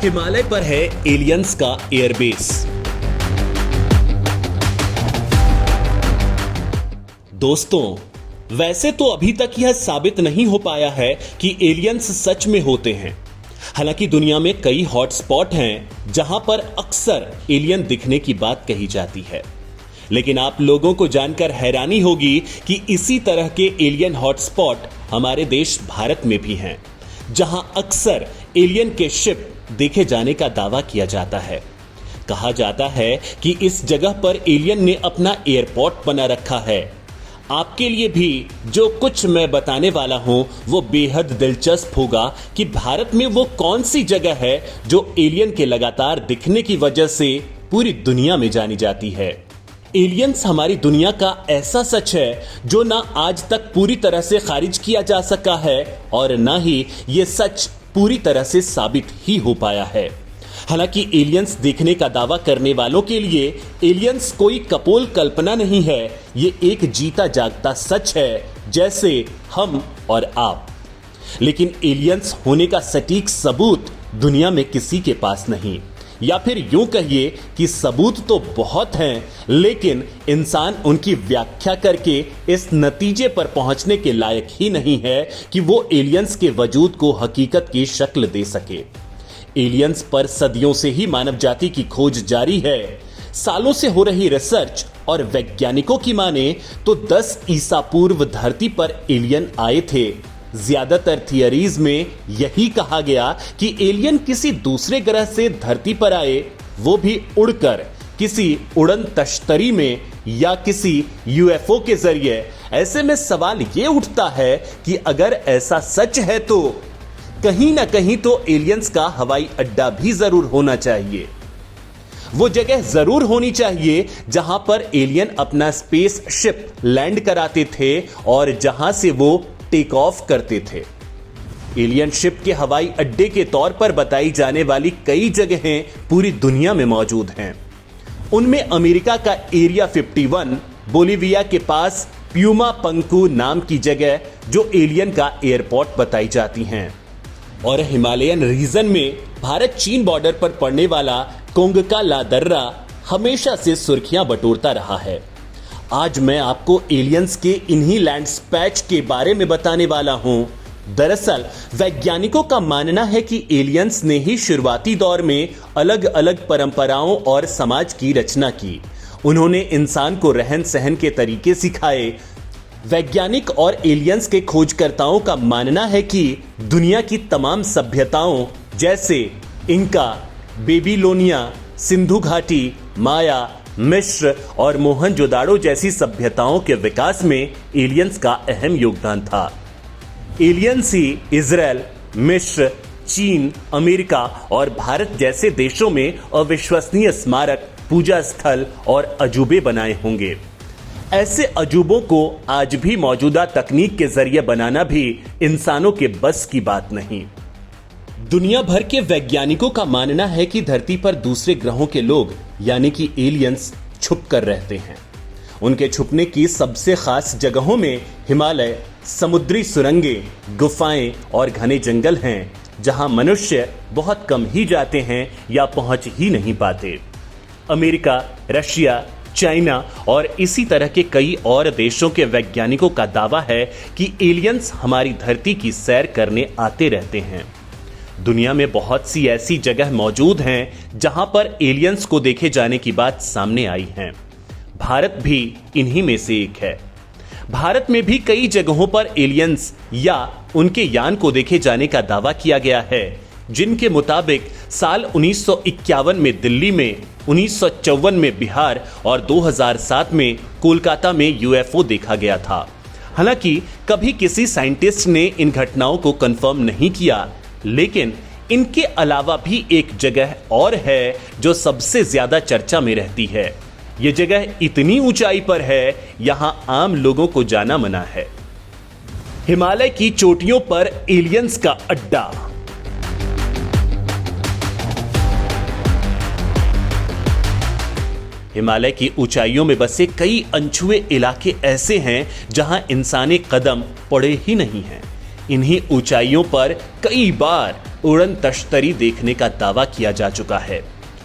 हिमालय पर है एलियंस का एयरबेस। दोस्तों, वैसे तो अभी तक यह साबित नहीं हो पाया है कि एलियंस सच में होते हैं। हालांकि दुनिया में कई हॉटस्पॉट हैं जहां पर अक्सर एलियन दिखने की बात कही जाती है। लेकिन आप लोगों को जानकर हैरानी होगी कि इसी तरह के एलियन हॉटस्पॉट हमारे देश भारत में भी हैं, जहां अक्सर एलियन के शिप देखे जाने का दावा किया जाता है। कहा जाता है कि इस जगह पर एलियन ने अपना एयरपोर्ट बना रखा है। आपके लिए भी जो कुछ मैं बताने वाला हूं वो बेहद दिलचस्प होगा कि भारत में वो कौन सी जगह है जो एलियन के लगातार दिखने की वजह से पूरी दुनिया में जानी जाती है। एलियंस हमारी दुनिया का ऐसा सच है जो ना आज तक पूरी तरह से खारिज किया जा सका है और ना ही ये सच पूरी तरह से साबित ही हो पाया है। हालांकि एलियंस देखने का दावा करने वालों के लिए एलियंस कोई कपोल कल्पना नहीं है, ये एक जीता जागता सच है, जैसे हम और आप। लेकिन एलियंस होने का सटीक सबूत दुनिया में किसी के पास नहीं, या फिर यूं कहिए कि सबूत तो बहुत हैं, लेकिन इंसान उनकी व्याख्या करके इस नतीजे पर पहुंचने के लायक ही नहीं है कि वो एलियंस के वजूद को हकीकत की शक्ल दे सके। एलियंस पर सदियों से ही मानव जाति की खोज जारी है। सालों से हो रही रिसर्च और वैज्ञानिकों की माने तो 10 ईसा पूर्व धरती पर एलियन आए थे। ज्यादातर थियरीज में यही कहा गया कि एलियन किसी दूसरे ग्रह से धरती पर आए, वो भी उड़कर किसी उड़न तश्तरी में या किसी यूएफओ के जरिए। ऐसे में सवाल ये उठता है कि अगर ऐसा सच है तो कहीं ना कहीं तो एलियंस का हवाई अड्डा भी जरूर होना चाहिए। वो जगह जरूर होनी चाहिए जहां पर एलियन अपना स्पेस शिप लैंड कराते थे और जहां से वो टेक ऑफ करते थे। एलियन शिप के हवाई अड्डे के तौर पर बताई जाने वाली कई जगहें पूरी दुनिया में मौजूद हैं। उनमें अमेरिका का एरिया 51, बोलिविया के पास प्यूमा पंकू नाम की जगह जो एलियन का एयरपोर्ट बताई जाती हैं, और हिमालयन रीजन में भारत चीन बॉर्डर पर पड़ने वाला कोंगका ला दर्रा हमेशा से सुर्खियां बटोरता रहा है। आज मैं आपको एलियंस के इन्हीं लैंड पैच के बारे में बताने वाला हूं। दरअसल वैज्ञानिकों का मानना है कि एलियंस ने ही शुरुआती दौर में अलग अलग परंपराओं और समाज की रचना की। उन्होंने इंसान को रहन सहन के तरीके सिखाए। वैज्ञानिक और एलियंस के खोजकर्ताओं का मानना है कि दुनिया की तमाम सभ्यताओं जैसे इंका, बेबीलोनिया, सिंधु घाटी, माया, मिस्र और मोहनजोदाड़ो जैसी सभ्यताओं के विकास में एलियंस का अहम योगदान था। एलियंस ही इजराइल, मिस्र, चीन, अमेरिका और भारत जैसे देशों में अविश्वसनीय स्मारक, पूजा स्थल और अजूबे बनाए होंगे। ऐसे अजूबों को आज भी मौजूदा तकनीक के जरिए बनाना भी इंसानों के बस की बात नहीं। दुनिया भर के वैज्ञानिकों का मानना है कि धरती पर दूसरे ग्रहों के लोग यानी कि एलियंस छुप कर रहते हैं। उनके छुपने की सबसे खास जगहों में हिमालय, समुद्री सुरंगें, गुफाएं और घने जंगल हैं, जहां मनुष्य बहुत कम ही जाते हैं या पहुंच ही नहीं पाते। अमेरिका, रशिया, चाइना और इसी तरह के कई और देशों के वैज्ञानिकों का दावा है कि एलियंस हमारी धरती की सैर करने आते रहते हैं। दुनिया में बहुत सी ऐसी जगह मौजूद हैं जहां पर एलियंस को देखे जाने की बात सामने आई है। भारत भी इन्हीं में से एक है। भारत में भी कई जगहों पर एलियंस या उनके यान को देखे जाने का दावा किया गया है, जिनके मुताबिक साल 1951 में दिल्ली में, 1954 में बिहार और 2007 में कोलकाता में यूएफओ देखा गया था। हालांकि कभी किसी साइंटिस्ट ने इन घटनाओं को कंफर्म नहीं किया, लेकिन इनके अलावा भी एक जगह और है जो सबसे ज्यादा चर्चा में रहती है। यह जगह इतनी ऊंचाई पर है, यहां आम लोगों को जाना मना है। हिमालय की चोटियों पर एलियंस का अड्डा। हिमालय की ऊंचाइयों में बसे कई अनछुए इलाके ऐसे हैं जहां इंसानी कदम पड़े ही नहीं हैं। इन्हीं ऊंचाइयों पर कई बार उड़न तश्तरी देखने का दावा किया जा चुका है।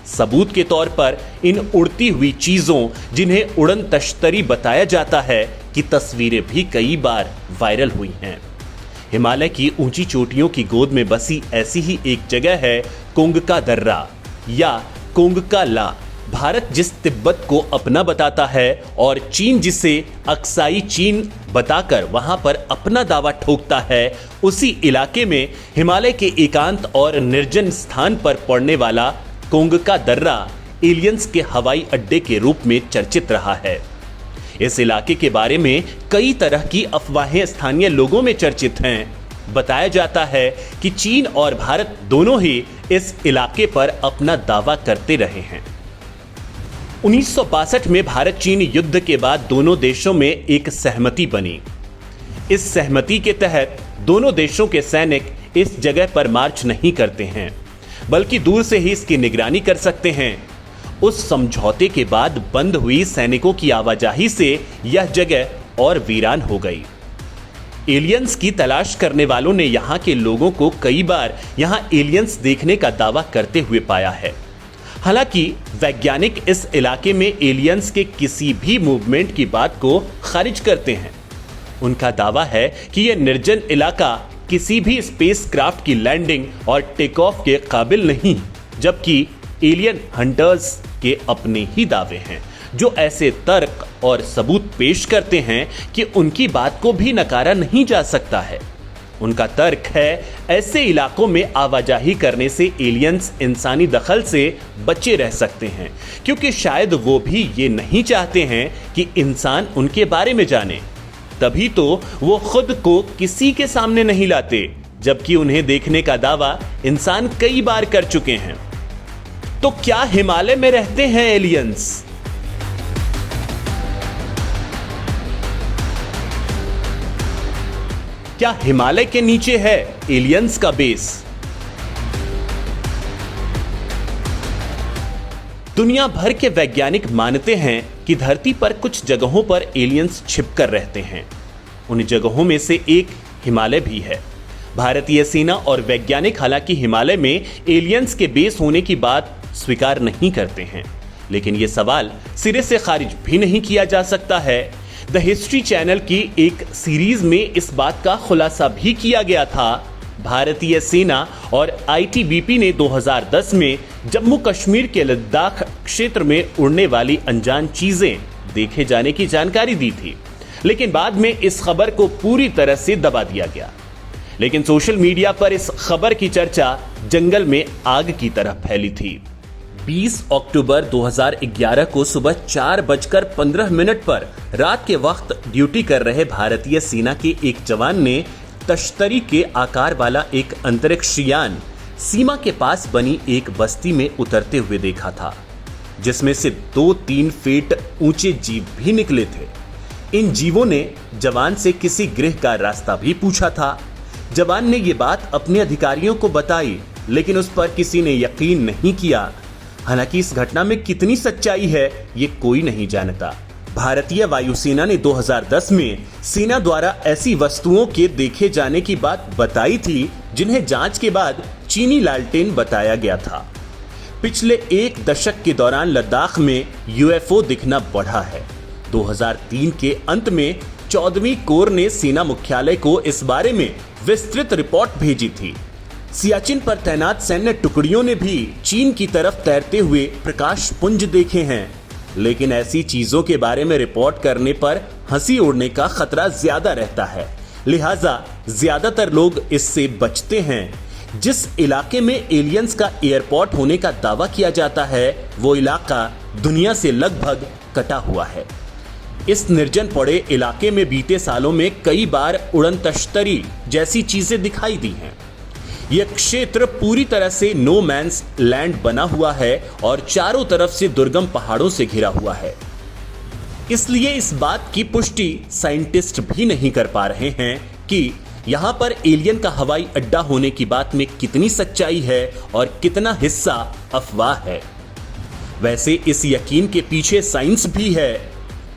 सबूत के तौर पर इन उड़ती हुई चीजों, जिन्हें उड़न तश्तरी बताया जाता है, की तस्वीरें भी कई बार वायरल हुई हैं। हिमालय की ऊंची चोटियों की गोद में बसी ऐसी ही एक जगह है कोंगका दर्रा या कोंगका ला। भारत जिस तिब्बत को अपना बताता है और चीन जिसे अक्साई चीन बताकर वहां पर अपना दावा ठोकता है, उसी इलाके में हिमालय के एकांत और निर्जन स्थान पर पड़ने वाला कोंगका दर्रा एलियंस के हवाई अड्डे के रूप में चर्चित रहा है। इस इलाके के बारे में कई तरह की अफवाहें स्थानीय लोगों में चर्चित हैं। बताया जाता है कि चीन और भारत दोनों ही इस इलाके पर अपना दावा करते रहे हैं। 1962 में भारत चीन युद्ध के बाद दोनों देशों में एक सहमति बनी। इस सहमति के तहत दोनों देशों के सैनिक इस जगह पर मार्च नहीं करते हैं, बल्कि दूर से ही इसकी निगरानी कर सकते हैं। उस समझौते के बाद बंद हुई सैनिकों की आवाजाही से यह जगह और वीरान हो गई। एलियंस की तलाश करने वालों ने यहां के लोगों को कई बार यहां एलियंस देखने का दावा करते हुए पाया है। हालांकि वैज्ञानिक इस इलाके में एलियंस के किसी भी मूवमेंट की बात को खारिज करते हैं। उनका दावा है कि यह निर्जन इलाका किसी भी स्पेसक्राफ्ट की लैंडिंग और टेक ऑफ के काबिल नहीं, जबकि एलियन हंटर्स के अपने ही दावे हैं, जो ऐसे तर्क और सबूत पेश करते हैं कि उनकी बात को भी नकारा नहीं जा सकता है। उनका तर्क है, ऐसे इलाकों में आवाजाही करने से एलियंस इंसानी दखल से बचे रह सकते हैं, क्योंकि शायद वो भी ये नहीं चाहते हैं कि इंसान उनके बारे में जाने। तभी तो वो खुद को किसी के सामने नहीं लाते, जबकि उन्हें देखने का दावा इंसान कई बार कर चुके हैं। तो क्या हिमालय में रहते हैं एलियंस? क्या हिमालय के नीचे है एलियंस का बेस? दुनिया भर के वैज्ञानिक मानते हैं कि धरती पर कुछ जगहों पर एलियंस छिपकर रहते हैं। उन जगहों में से एक हिमालय भी है। भारतीय सेना और वैज्ञानिक हालांकि हिमालय में एलियंस के बेस होने की बात स्वीकार नहीं करते हैं, लेकिन यह सवाल सिरे से खारिज भी नहीं किया जा सकता है। द हिस्ट्री चैनल की एक सीरीज में इस बात का खुलासा भी किया गया था। भारतीय सेना और आईटीबीपी ने 2010 में जम्मू कश्मीर के लद्दाख क्षेत्र में उड़ने वाली अनजान चीजें देखे जाने की जानकारी दी थी, लेकिन बाद में इस खबर को पूरी तरह से दबा दिया गया। लेकिन सोशल मीडिया पर इस खबर की चर्चा जंगल में आग की तरह फैली थी। 20 अक्टूबर 2011 को सुबह 4:15 पर रात के वक्त ड्यूटी कर रहे भारतीय सेना के एक जवान ने तश्तरी के आकार वाला एक अंतरिक्ष यान सीमा के पास बनी एक बस्ती में उतरते हुए देखा था, जिसमें से 2-3 फीट ऊंचे जीव भी निकले थे। इन जीवों ने जवान से किसी गृह का रास्ता भी पूछा था। जवान ने ये बात अपने अधिकारियों को बताई, लेकिन उस पर किसी ने यकीन नहीं किया। हालांकि इस घटना में कितनी सच्चाई है ये कोई नहीं जानता। भारतीय वायुसेना ने 2010 में सेना द्वारा ऐसी वस्तुओं के देखे जाने की बात बताई थी, जिन्हें जांच के बाद चीनी लालटेन बताया गया था। पिछले एक दशक के दौरान लद्दाख में यूएफओ दिखना बढ़ा है। 2003 के अंत में 14वीं कोर ने सेना मुख्यालय को इस बारे में विस्तृत रिपोर्ट भेजी थी। सियाचिन पर तैनात सैन्य टुकड़ियों ने भी चीन की तरफ तैरते हुए प्रकाश पुंज देखे हैं, लेकिन ऐसी चीजों के बारे में रिपोर्ट करने पर हंसी उड़ने का खतरा ज्यादा रहता है, लिहाजा ज्यादातर लोग इससे बचते हैं। जिस इलाके में एलियंस का एयरपोर्ट होने का दावा किया जाता है, वो इलाका दुनिया से लगभग कटा हुआ है। इस निर्जन पड़े इलाके में बीते सालों में कई बार उड़न तश्तरी जैसी चीजें दिखाई दी हैं। यह क्षेत्र पूरी तरह से नो मैंस लैंड बना हुआ है और चारों तरफ से दुर्गम पहाड़ों से घिरा हुआ है। इसलिए इस बात की पुष्टि साइंटिस्ट भी नहीं कर पा रहे हैं कि यहां पर एलियन का हवाई अड्डा होने की बात में कितनी सच्चाई है और कितना हिस्सा अफवाह है। वैसे इस यकीन के पीछे साइंस भी है।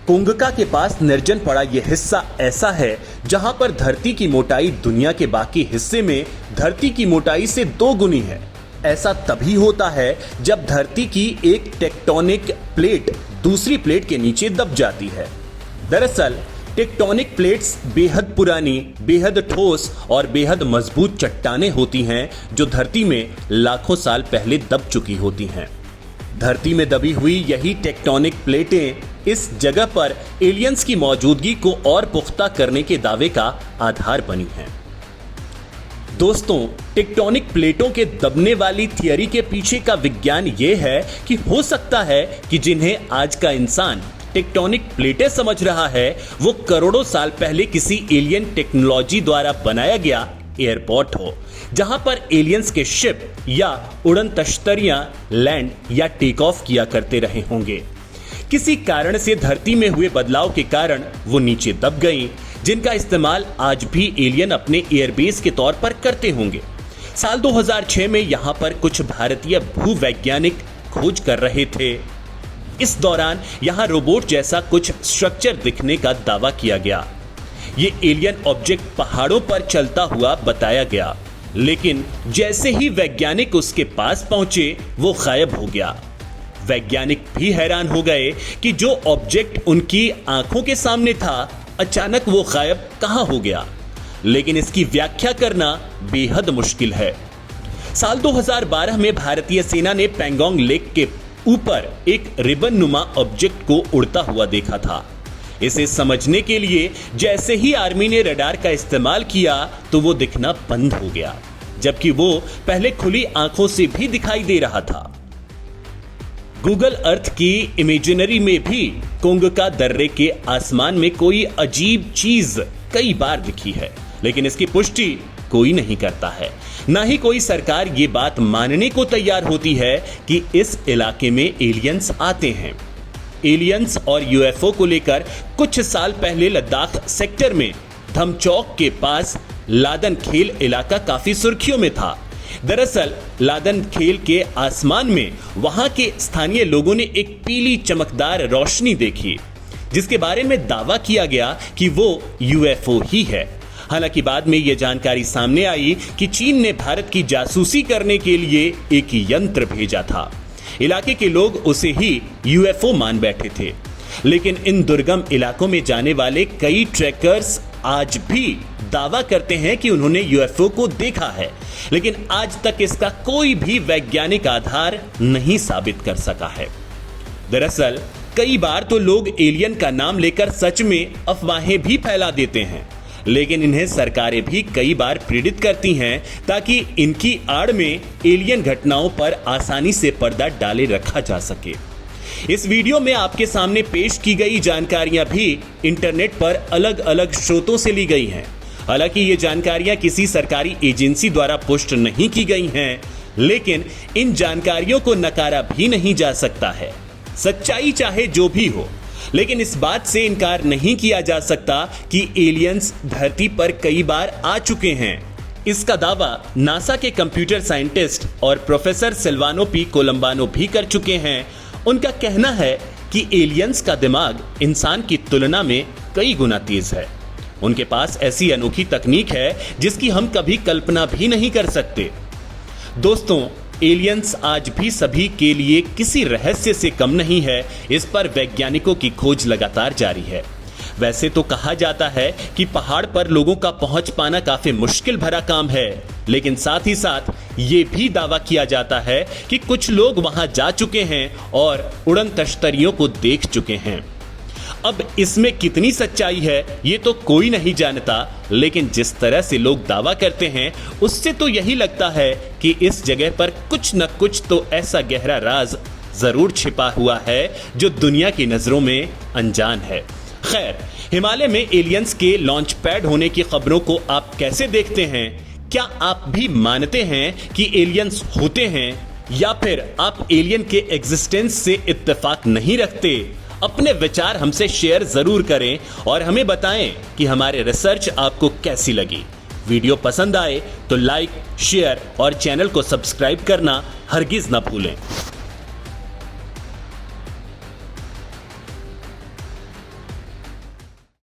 कोंगका के पास निर्जन पड़ा यह हिस्सा ऐसा है जहां पर धरती की मोटाई दुनिया के बाकी हिस्से में धरती की मोटाई से 2 गुनी है। ऐसा तभी होता है जब धरती की एक टेक्टोनिक प्लेट दूसरी प्लेट के नीचे दब जाती है। दरअसल टेक्टोनिक प्लेट्स बेहद पुरानी, बेहद ठोस और बेहद मजबूत चट्टानें होती हैं जो धरती में लाखों साल पहले दब चुकी होती हैं। धरती में दबी हुई यही टेक्टोनिक प्लेटें इस जगह पर एलियंस की मौजूदगी को और पुख्ता करने के दावे का आधार बनी हैं। दोस्तों, टेक्टोनिक प्लेटों के दबने वाली थियरी के पीछे का विज्ञान यह है कि हो सकता है कि जिन्हें आज का इंसान टेक्टोनिक प्लेटें समझ रहा है वो करोड़ों साल पहले किसी एलियन टेक्नोलॉजी द्वारा बनाया गया एयरपोर्ट हो, जहां पर एलियंस के शिप या उड़न तश्तरियां लैंड या टेक ऑफ किया करते रहे होंगे। किसी कारण से धरती में हुए बदलाव के कारण वो नीचे दब गई, जिनका इस्तेमाल आज भी एलियन अपने एयरबेस के तौर पर करते होंगे। साल 2006 में यहां पर कुछ भारतीय भूवैज्ञानिक खोज कर रहे थे। इस दौरान यहां रोबोट जैसा कुछ स्ट्रक्चर दिखने का दावा किया गया। ये एलियन ऑब्जेक्ट पहाड़ों पर चलता हुआ बताया गया, लेकिन जैसे ही वैज्ञानिक उसके पास पहुंचे वो गायब हो गया। वैज्ञानिक भी हैरान हो गए कि जो ऑब्जेक्ट उनकी आंखों के सामने था अचानक वो गायब कहां हो गया, लेकिन इसकी व्याख्या करना बेहद मुश्किल है। साल 2012 में भारतीय सेना ने पैंगोंग लेक के ऊपर एक रिबन नुमा ऑब्जेक्ट को उड़ता हुआ देखा था। इसे समझने के लिए जैसे ही आर्मी ने रडार का इस्तेमाल किया तो वो दिखना बंद हो गया, जबकि वो पहले खुली आंखों से भी दिखाई दे रहा था। गूगल अर्थ की इमेजिनरी में भी कोंगका दर्रे के आसमान में कोई अजीब चीज कई बार दिखी है, लेकिन इसकी पुष्टि कोई नहीं करता है। ना ही कोई सरकार ये बात मानने को तैयार होती है कि इस इलाके में एलियंस आते हैं। एलियंस और यूएफओ को लेकर कुछ साल पहले लद्दाख सेक्टर में धमचौक के पास लादन खेल इलाका काफी सुर्खियों में था। दरअसल लादन खेल के आसमान में वहां के स्थानीय लोगों ने एक पीली चमकदार रोशनी देखी, जिसके बारे में दावा किया गया कि वो यूएफओ ही है। हालांकि बाद में यह जानकारी सामने आई कि चीन ने भारत की जासूसी करने के लिए एक यंत्र भेजा था। इलाके के लोग उसे ही यूएफओ मान बैठे थे, लेकिन इन दुर्गम इलाकों में जाने वाले कई ट्रैकर्स आज भी दावा करते हैं कि उन्होंने यूएफओ को देखा है, लेकिन आज तक इसका कोई भी वैज्ञानिक आधार नहीं साबित कर सका है। दरअसल कई बार तो लोग एलियन का नाम लेकर सच में अफवाहें भी फैला देते हैं, लेकिन इन्हें सरकारें भी कई बार प्रेरित करती हैं ताकि इनकी आड़ में एलियन घटनाओं पर आसानी से पर्दा डाले रखा जा सके। इस वीडियो में आपके सामने पेश की गई जानकारियां भी इंटरनेट पर अलग अलग स्रोतों से ली गई हैं। हालांकि ये जानकारियां किसी सरकारी एजेंसी द्वारा पुष्ट नहीं की गई हैं, लेकिन इन जानकारियों को नकारा भी नहीं जा सकता है। सच्चाई चाहे जो भी हो, लेकिन इस बात से इनकार नहीं किया जा सकता कि एलियंस धरती पर कई बार आ चुके हैं। इसका दावा नासा के कंप्यूटर साइंटिस्ट और प्रोफेसर सिल्वानो पी कोलंबानो भी कर चुके हैं। उनका कहना है कि एलियंस का दिमाग इंसान की तुलना में कई गुना तेज है। उनके पास ऐसी अनोखी तकनीक है जिसकी हम कभी कल्पना भी नहीं कर सकते। दोस्तों, एलियंस आज भी सभी के लिए किसी रहस्य से कम नहीं है। इस पर वैज्ञानिकों की खोज लगातार जारी है। वैसे तो कहा जाता है कि पहाड़ पर लोगों का पहुंच पाना काफी मुश्किल भरा काम है, लेकिन साथ ही साथ ये भी दावा किया जाता है कि कुछ लोग वहां जा चुके हैं और उड़न तश्तरियों को देख चुके हैं। अब इसमें कितनी सच्चाई है ये तो कोई नहीं जानता, लेकिन जिस तरह से लोग दावा करते हैं उससे तो यही लगता है कि इस जगह पर कुछ न कुछ तो ऐसा गहरा राज जरूर छिपा हुआ है जो दुनिया की नजरों में अनजान है। खैर, हिमालय में एलियंस के लॉन्च पैड होने की खबरों को आप कैसे देखते हैं? क्या आप भी मानते हैं कि एलियंस होते हैं, या फिर आप एलियन के एग्जिस्टेंस से इत्तेफाक नहीं रखते? अपने विचार हमसे शेयर जरूर करें और हमें बताएं कि हमारे रिसर्च आपको कैसी लगी। वीडियो पसंद आए तो लाइक, शेयर और चैनल को सब्सक्राइब करना हरगिज ना भूलें।